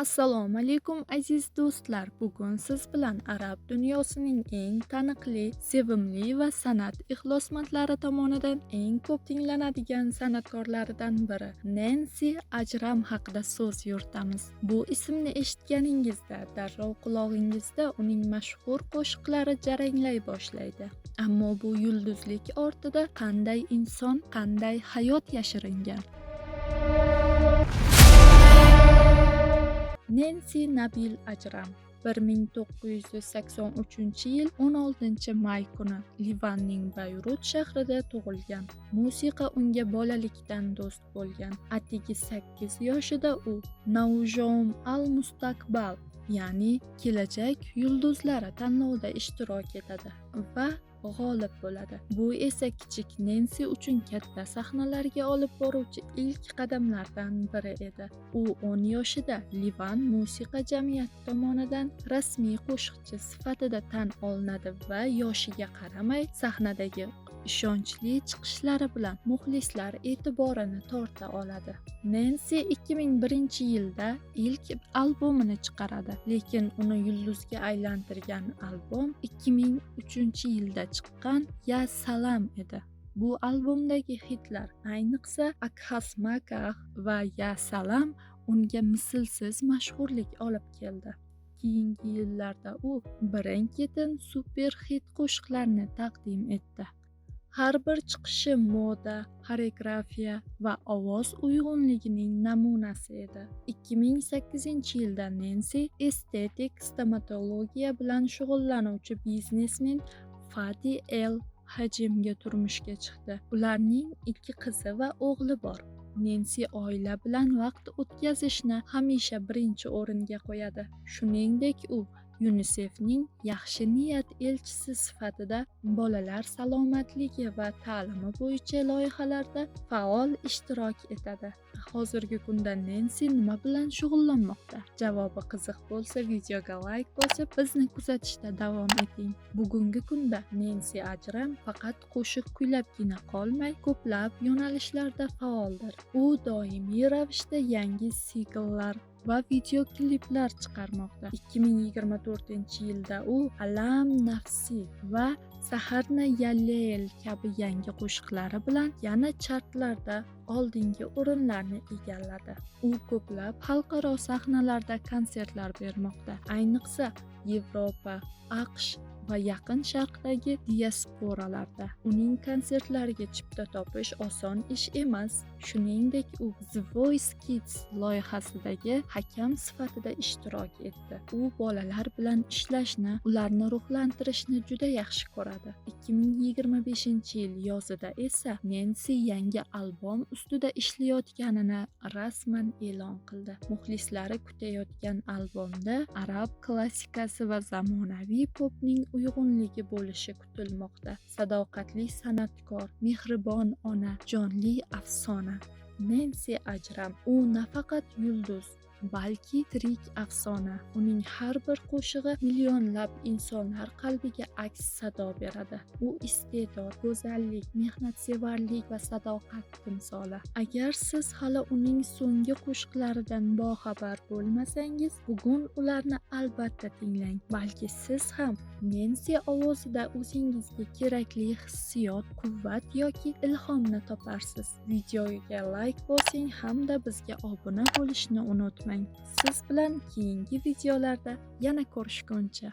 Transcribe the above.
Assalomu alaykum aziz do'stlar. Bugun siz bilan arab dunyosining eng taniqli, sevimli va san'at ixlosmandlari tomonidan eng ko'p tinglanadigan san'atkorlaridan biri Nensi Ajram haqida so'z yuritamiz. Bu ismni eshitganingizda darrov qulog'ingizda uning mashhur qo'shiqlari jaranglay boshlaydi. Ammo bu yulduzlik ortida qanday inson, qanday hayot yashiringan? Nensi Nabil Ajram 1983-yil 16-may kuni Livanning Bayrut shahrida tug'ilgan. Musiqa unga bolalikdan do'st bo'lgan. Atigi 8 yoshida u Naujom al-Mustaqbal, ya'ni kelajak yulduzlari tanlovida ishtirok etadi va g'olib bo'ladi. Bu esa kichik Nensi uchun katta sahnalarga olib boruvchi ilk qadamlardan biri edi. U 10 yoshida Livan musiqa jamiyati tomonidan rasmiy qo'shiqchi sifatida tan olinadi va yoshiga qaramay sahnadagi ishonchli chiqishlari bilan muxlislar e'tiborini torta oladi. Nensi 2001-yilda ilk albomini chiqaradi, lekin uni yulduzga aylantirgan albom 2003-yilda chiqqan Ya Salam edi. Bu albomdagi hitlar, ayniqsa Akhas Makah va Ya Salam unga mislsiz mashhurlik olib keldi. Keyingi yillarda u birin-ketin super hit qo'shiqlarni taqdim etdi. Har bir chiqishi moda, xoreografiya va ovoz uyg'unligining namunasi edi. 2008-yilda Nensi estetik stomatologiya bilan shug'ullanuvchi biznesmen Fadi El Hajemga turmushga chiqdi. Ularning 2 qizi va o'g'li bor. Nensi oila bilan vaqt o'tkazishni hamisha birinchi o'ringa qo'yadi. Shuningdek, u UNICEFning yaxshi niyat elchisi sifatida bolalar salomatligi va ta'limi bo'yicha loyihalarda faol ishtirok etadi. Hozirgi kunda Nensi nima bilan shug'ullanmoqda? Javobi qiziq bo'lsa, videoga like bosib, bizni kuzatishda davom eting. Bugungi kunda Nensi Ajram faqat qo'shiq kuylabgina qolmay, ko'plab yo'nalishlarda faoldir. U doimiy ravishda yangi singllar va video kliplar chiqarmoqda. 2024-yilda u Alam Nafsi va Saharna Yallel kabi yangi qo'shiqlari bilan yana chartlarda oldingi o'rinlarni egalladi. U ko'plab xalqaro sahnalarda konsertlar bermoqda. Ayniqsa Yevropa, AQSh va Yaqin Sharqdagi diasporalarda. Uning konsertlariga chipta topish oson ish emas. Shuningdek, u The Voice Kids loyihasidagi hakam sifatida ishtirok etdi. U bolalar bilan ishlashni, ularni ruhlantirishni juda yaxshi ko'radi. 2025-yil yozida esa Nensi yangi albom ustida ishlayotganini rasman e'lon qildi. Muxlislari kutayotgan albomda arab klassikasi va zamonaviy popning uyg'unligi bo'lishi kutilmoqda. Sadoqatli san'atkor, mehribon ona, jonli afsona. Nensi Ajram u nafaqat yulduz, balki tirik afsona. Uning har bir qo'shig'i millionlab insonlar qalbiga aks sado beradi. U iste'dod, go'zallik, mehnatsevarlik va sadoqat timsoli. Agar siz hali uning so'nggi qo'shiqlaridan boxabar bo'lmasangiz, bugun ularni albatta tinglang. Balki siz ham Nensi ovozida o'zingizga kerakli hissiyot, quvvat yoki ilhomni toparsiz. Videoga like bosing hamda bizga obuna bo'lishni unutmang. Siz bilan keyingi videolarda yana ko'rishguncha